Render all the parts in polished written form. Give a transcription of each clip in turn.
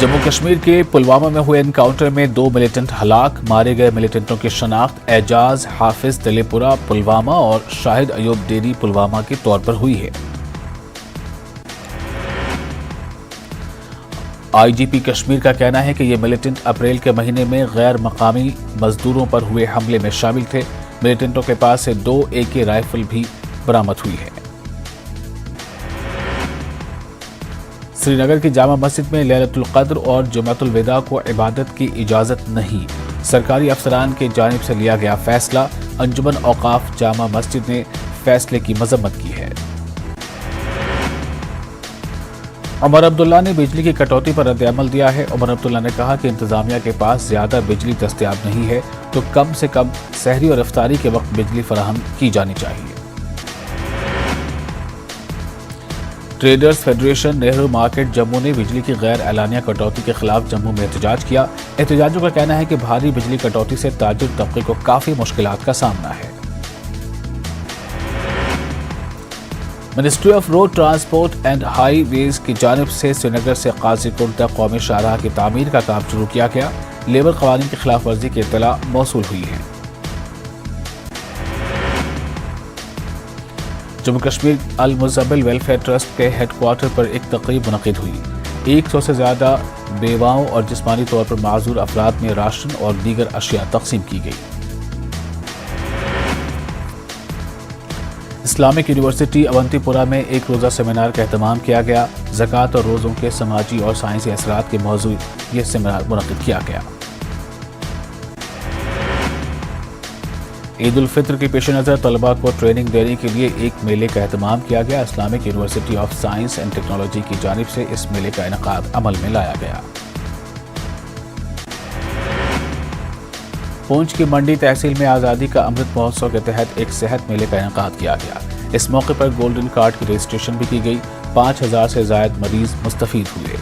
जम्मू कश्मीर के पुलवामा में हुए एनकाउंटर में 2 मिलिटेंट हलाक। मारे गए मिलिटेंटों की शनाख्त एजाज हाफिज दलेपुरा पुलवामा और शाहिद अयूब डेरी पुलवामा के तौर पर हुई है। आईजीपी कश्मीर का कहना है कि ये मिलिटेंट अप्रैल के महीने में गैर मकामी मजदूरों पर हुए हमले में शामिल थे। मिलिटेंटों के पास से 2 AK राइफल भी बरामद हुई है। श्रीनगर की जामा मस्जिद में लैलतुल कद्र और जुमातुल विदा को इबादत की इजाजत नहीं। सरकारी अफसरान की जानिब से लिया गया फैसला। अंजुमन औकाफ जामा मस्जिद ने फैसले की मजम्मत की है। उमर अब्दुल्ला ने बिजली की कटौती पर रद्द-ए-अमल दिया है। उमर अब्दुल्ला ने कहा कि इंतजामिया के पास ज्यादा बिजली दस्तयाब नहीं है तो कम से कम सहरी और इफ्तारी के वक्त बिजली फराहम की जानी चाहिए। Traders federation Nehru market Jammu ने बिजली की गैर एलानिया कटौती के खिलाफ जम्मू में एहतजाज किया। एहतजाजियों का कहना है कि भारी बिजली कटौती से ताजिर तबके को काफी मुश्किलात का सामना है। Ministry of road transport and highways की जानिब से श्रीनगर से काजीकुंड तक कौमी शाहराह की तामीर का काम शुरू किया गया। लेबर कवानीन की खिलाफ वर्जी की इत्तला मौसूल हुई है। जम्मू कश्मीर अल मुज़म्मिल वेलफेयर ट्रस्ट के हेडक्वार्टर पर एक तकरीब मुनक़िद हुई। 100 से ज़्यादा बेवाओं और जिस्मानी तौर पर माजूर अफराद में राशन और दीगर अशिया तकसीम की गई। इस्लामिक यूनिवर्सिटी अवंतीपुरा में एक रोज़ा सेमिनार का एहतमाम किया गया। ज़कात और रोज़ों के समाजी और साइंसी असरात के मौजू ये सेमिनार मुनक़िद किया गया। ईद उल फित्र के पेश नज़र तलबा को ट्रेनिंग देने के लिए एक मेले का एहतमाम किया गया। Islamic university of science and technology की जानिब से इस मेले का इनेकाद अमल में लाया गया। पूंछ की मंडी तहसील में आज़ादी का अमृत महोत्सव के तहत एक सेहत मेले का इनेकाद किया गया। इस मौके पर गोल्डन कार्ड की रजिस्ट्रेशन भी की गई। 5000 से ज़ायद मरीज मुस्तफीद हुए।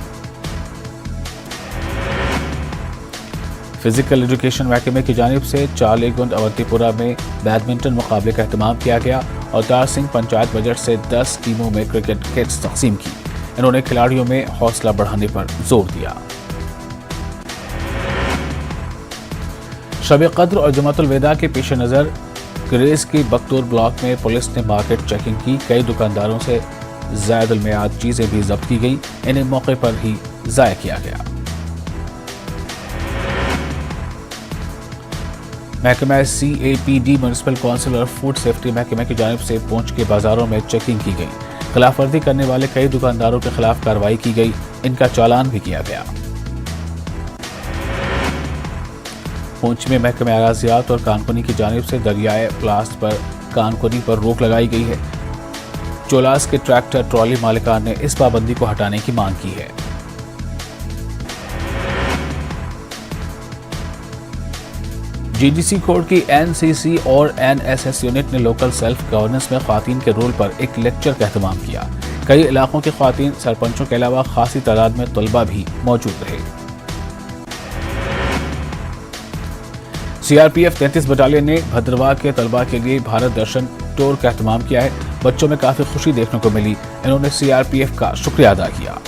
फिजिकल एजुकेशन महकमे की जानिब से चालीगुंड अवंतीपुरा में बैडमिंटन मुकाबले का एहतमाम किया गया और तार सिंह पंचायत बजट से 10 टीमों में क्रिकेट किट्स तकसीम की। इन्होंने खिलाड़ियों में हौसला बढ़ाने पर जोर दिया। शब कद्र और जुमातुल विदा के पेश नज़र ग्रेस की बख्तूर ब्लॉक में पुलिस ने मार्केट चेकिंग की। कई दुकानदारों से ज़ायदुल मियाद चीज़ें भी जब्त की गई। इन्हें मौके पर ही ज़ाया किया गया। महकमा CAPD म्यूनिसिपल काउंसिल और फूड सेफ्टी महकमे की जानिब से पूंछ के बाजारों में चेकिंग की गई। खिलाफवर्जी करने वाले कई दुकानदारों के खिलाफ कार्रवाई की गई। इनका चालान भी किया गया। पूंछ में महकमे अराजियात और कानकुनी की जानिब से दरियाए प्लास्ट पर कानकुनी पर रोक लगाई गई है। चोलास के ट्रैक्टर ट्रॉली मालिकान ने इस पाबंदी को हटाने की मांग की है। GDC कोड की NCC और NSS यूनिट ने लोकल सेल्फ गवर्नेंस में ख्वातीन के रोल पर एक लेक्चर का एहतमाम किया। कई इलाकों के ख्वातीन सरपंचों के अलावा खासी तादाद में तलबा भी मौजूद रहे। CRPF 33 बटालियन ने भद्रवाह के तलबा के लिए भारत दर्शन टूर का एहतमाम किया है। बच्चों में काफी खुशी देखने को मिली। इन्होंने CRPF का शुक्रिया अदा किया।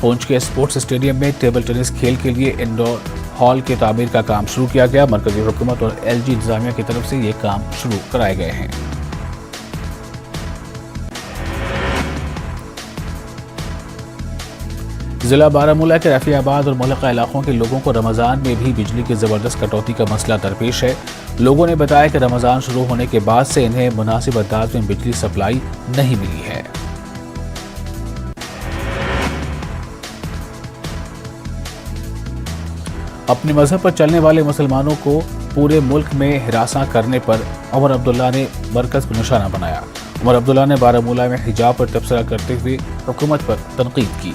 पूंछ के स्पोर्ट्स स्टेडियम में टेबल टेनिस खेल के लिए इंडोर हॉल की तामीर का काम शुरू किया गया। मरकजी हुकूमत और LG इंतजामिया की तरफ से ये काम शुरू कराए गए हैं। जिला बारामूला के रफियाबाद और मुल्का इलाकों के लोगों को रमजान में भी बिजली की जबरदस्त कटौती का मसला दरपेश है। लोगों ने बताया कि रमजान शुरू होने के बाद से इन्हें मुनासिब अंदाज में बिजली सप्लाई नहीं मिली है। अपने मजहब पर चलने वाले मुसलमानों को पूरे मुल्क में हिरासा करने पर उमर अब्दुल्ला ने मरकज को निशाना बनाया। उमर अब्दुल्ला ने बारामूला में हिजाब पर तबसरा करते हुए हुकूमत पर तनकीद की।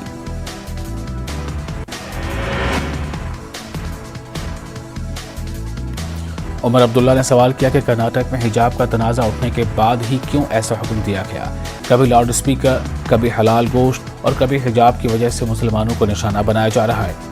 उमर अब्दुल्ला ने सवाल किया कि कर्नाटक में हिजाब का तनाज़ा उठने के बाद ही क्यों ऐसा हुक्म दिया गया। कभी लाउड स्पीकर, कभी हलाल गोश्त और कभी हिजाब की वजह से मुसलमानों को निशाना बनाया जा रहा है।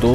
2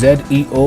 ZEO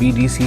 BDC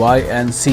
YNC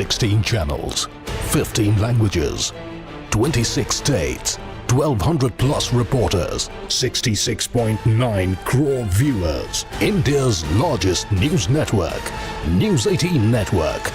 Sixteen channels, 15 languages, 26 states, 1,200 plus reporters, 66.9 crore viewers. India's largest news network, News 18 Network.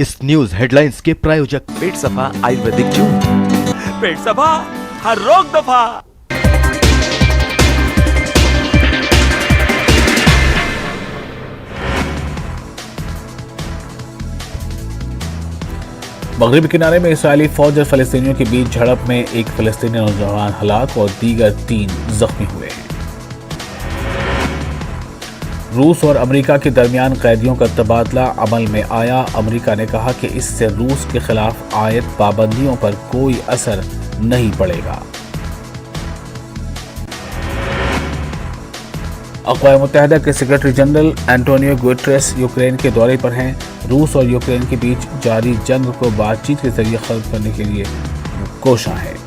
इस न्यूज हेडलाइंस के प्रायोजक पेट सफा आयुर्वेदिक जून। पेट सफा हर रोग दफा। मगरबी किनारे में इसराइली फौज और फलस्तीनियों के बीच झड़प में एक फलस्तीनी नौजवान हलाक और दीगर 3 जख्मी हुए हैं। रूस और अमेरिका के दरमियान कैदियों का तबादला अमल में आया। अमेरिका ने कहा कि इससे रूस के खिलाफ आयद पाबंदियों पर कोई असर नहीं पड़ेगा। अक़वाम मुत्तहिदा के secretary general Antonio Guterres Ukraine के दौरे पर हैं। रूस और यूक्रेन के बीच जारी जंग को बातचीत के जरिए खत्म करने के लिए कोशिश है।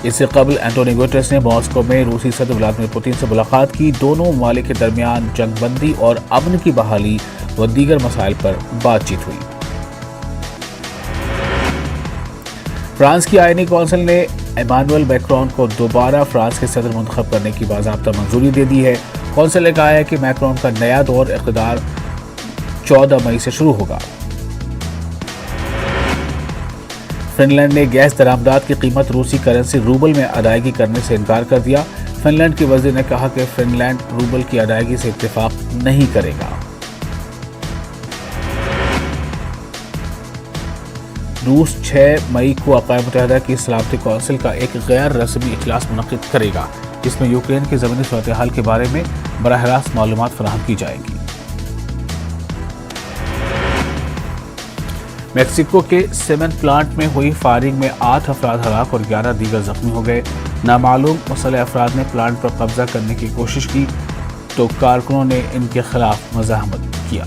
इससे कबल एंटोनियो गुटेरेस ने मॉस्को में रूसी सदर व्लादिमीर पुतिन से मुलाकात की। दोनों ममालिक के दरमियान जंगबंदी और अमन की बहाली व दीगर मसाइल पर बातचीत हुई। फ्रांस की आईनी कौंसिल ने इमानुएल मैक्रोन को दोबारा फ्रांस के सदर मुंतखब करने की बाज़ाब्ता मंजूरी दे दी है। कौंसिल ने कहा है कि मैक्रोन का नया दौर इक़्तिदार 14 मई से शुरू होगा। फिनलैंड ने गैस दरामदात की कीमत रूसी करेंसी रूबल में अदायगी करने से इनकार कर दिया। फिनलैंड के वज़ीर ने कहा कि फिनलैंड रूबल की अदायगी से इत्तेफाक नहीं करेगा। रूस 6 मई को अक़वाम मुत्तहिदा की सलामती कौंसिल का एक गैर रस्मी इजलास मुनक़्क़िद करेगा, जिसमें यूक्रेन की ज़मीनी सूरत हाल के बारे में बराह रास्त मालूमात फराहम की जाएंगी। मेक्सिको के सीमेंट प्लांट में हुई फायरिंग में 8 अफराद हलाक और 11 दीगर जख्मी हो गए। नामालूम मुसल्लह अफराद ने प्लांट पर कब्जा करने की कोशिश की तो कारकुनों ने इनके खिलाफ मज़ाहमत किया।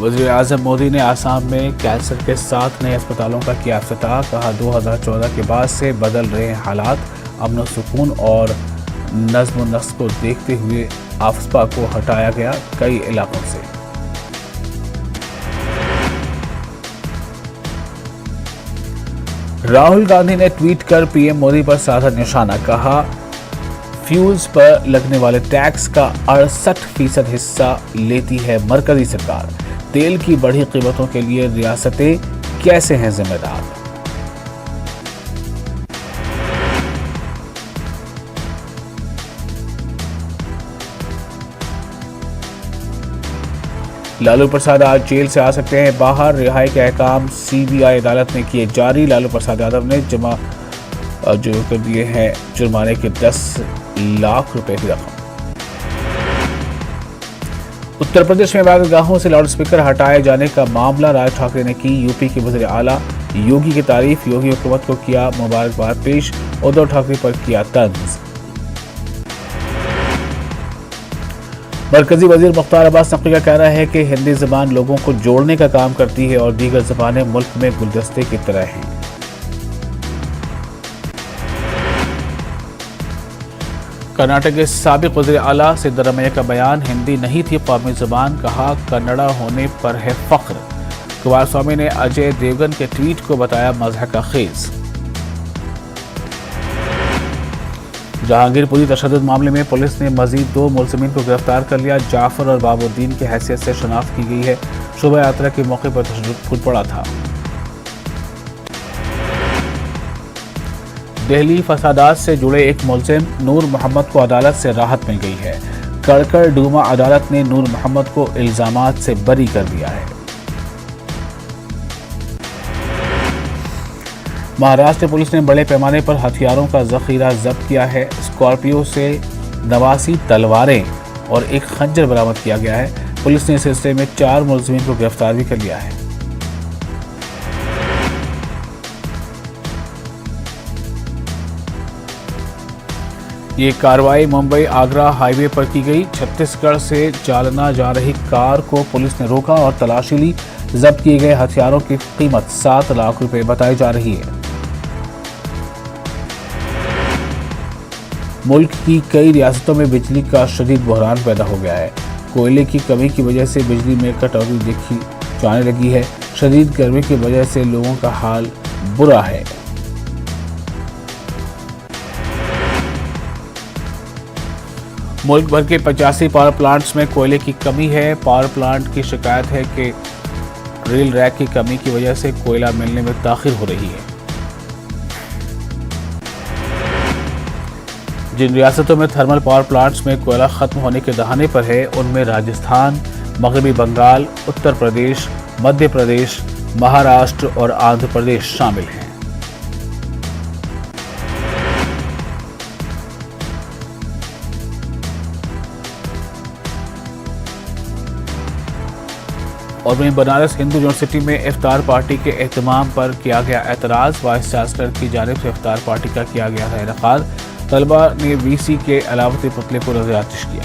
वज़ीर-ए-आज़म मोदी ने आसाम में कैंसर के 7 नए अस्पतालों का किया इफ्तिताह। कहा 2014 के बाद से बदल रहे हालात, अमन सुकून और नज़्म व नस्क को देखते हुए आफ्सपा को हटाया गया कई इलाकों से। राहुल गांधी ने ट्वीट कर पीएम मोदी पर साधा निशाना। कहा फ्यूल्स पर लगने वाले टैक्स का 68% हिस्सा लेती है मरकजी सरकार। तेल की बढ़ी कीमतों के लिए रियासतें कैसे हैं जिम्मेदार। लालू प्रसाद आज जेल से आ सकते हैं बाहर। रिहाई के अहकाम सीबीआई अदालत ने किए जारी। लालू प्रसाद यादव ने जमा जो कर दिए हैं जुर्माने के 10 लाख रुपए की रकम। उत्तर प्रदेश में इबादतगाहों से लाउडस्पीकर हटाए जाने का मामला राज ठाकरे ने की। यूपी के वज़ीर आला योगी की तारीफ। योगी हुकूमत को किया मुबारकबाद पेश। उद्धव ठाकरे पर किया तंज। मरकजी वजीर मुख्तार अब्बास नकवी का कहना है कि हिंदी ज़बान लोगों को जोड़ने का काम करती है और दीगर ज़बानें मुल्क में गुलदस्ते की तरह हैं। कर्नाटक के साबिक वज़ीर आला सिद्धरामैया का बयान। हिंदी नहीं थी कौमी ज़बान, कहा कन्नड़ा होने पर है फख्र। कुमारस्वामी ने अजय देवगन के ट्वीट को बताया मज़हक का खेज। जहांगीरपुरी तशद्दुद मामले में पुलिस ने मजीद 2 मुलज़िमीन को गिरफ्तार कर लिया। जाफर और बाबुद्दीन की हैसियत से शनाख्त की गई है। शोभा यात्रा के मौके पर तशद्दुद फूट पड़ा था। दिल्ली फसादात से जुड़े एक मुलजिम नूर मोहम्मद को अदालत से राहत मिल गई है। कड़कड़ डूमा अदालत ने नूर मोहम्मद को इल्जामात से बरी कर दिया है। महाराष्ट्र पुलिस ने बड़े पैमाने पर हथियारों का जखीरा जब्त किया है। स्कॉर्पियो से 89 तलवारें और एक खंजर बरामद किया गया है। पुलिस ने इस सिलसिले में 4 मुलजिमीन को गिरफ्तार भी कर लिया है। ये कार्रवाई मुंबई आगरा हाईवे पर की गई। छत्तीसगढ़ से जालना जा रही कार को पुलिस ने रोका और तलाशी ली। जब्त किए गए हथियारों की कीमत 7 लाख रुपए बताई जा रही है। मुल्क की कई रियासतों में बिजली का शदीद बहरान पैदा हो गया है। कोयले की कमी की वजह से बिजली में कटौती देखी जो आने लगी है। शदीद गर्मी की वजह से लोगों का हाल बुरा है। मुल्क भर के 85 पावर प्लांट्स में कोयले की कमी है। पावर प्लांट की शिकायत है कि रेल रैक की कमी की वजह से कोयला मिलने में ताखिर हो रही है। जिन रियासतों में थर्मल पावर प्लांट्स में कोयला खत्म होने के दहाने पर है, उनमें राजस्थान, मगरबी बंगाल, उत्तर प्रदेश, मध्य प्रदेश, महाराष्ट्र और आंध्र प्रदेश शामिल हैं। और वहीं बनारस हिंदू यूनिवर्सिटी में इफ्तार पार्टी के एहतमाम पर किया गया एतराज़। वाइस चांसलर की जानिब से इफ्तार पार्टी का किया गया था इनेकाद। तलबा ने वीसी के अलावती पुतले को नजर आतिश किया।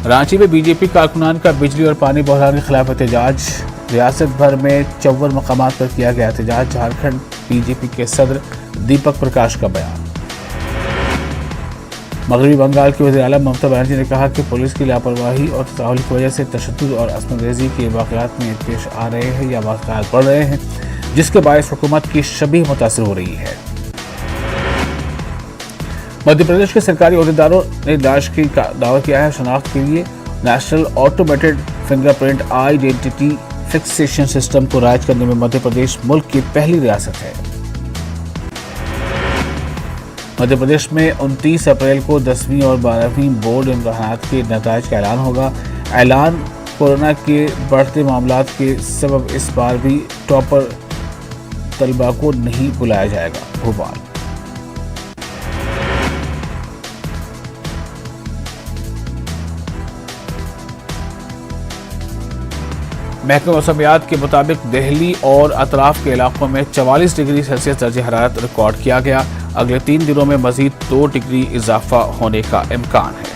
रांची में बीजेपी कारकुनान का बिजली और पानी बहरान के खिलाफ एहतजाज। रियासत भर में 54 मकामात पर किया गया एहतजाज। झारखंड बीजेपी के सदर दीपक प्रकाश का बयान। मगरबी बंगाल की वज़ीर आला ममता बनर्जी ने कहा कि पुलिस की लापरवाही और तसाहुल की वजह से तशद्दुद और असमंजसी के वाक़यात में पेश आ रहे हैं या वाक़यात बढ़ रहे हैं, जिसके बायस हुकूमत की शबीह मुतासिर हो रही है। मध्य प्रदेश के सरकारी अहदेदारों ने लाश की दावा किया है। शनाख्त के लिए national automated fingerprint identity fixation system को राइज करने में मध्य प्रदेश मुल्क की पहली रियासत है। मध्य प्रदेश में 29 अप्रैल को 10वीं और 12वीं बोर्ड इम्तिहानात के नताइज का ऐलान होगा। ऐलान कोरोना के बढ़ते मामलात के सबब इस बार भी टॉपर तलबा को नहीं बुलाया जाएगा। भोपाल। महकमा मौसमियात के मुताबिक दिल्ली और अतराफ के इलाकों में 44 डिग्री सेल्सियस दर्जे हरारत रिकॉर्ड किया गया। अगले 3 दिनों में मजीद 2 डिग्री इजाफा होने का इम्कान है।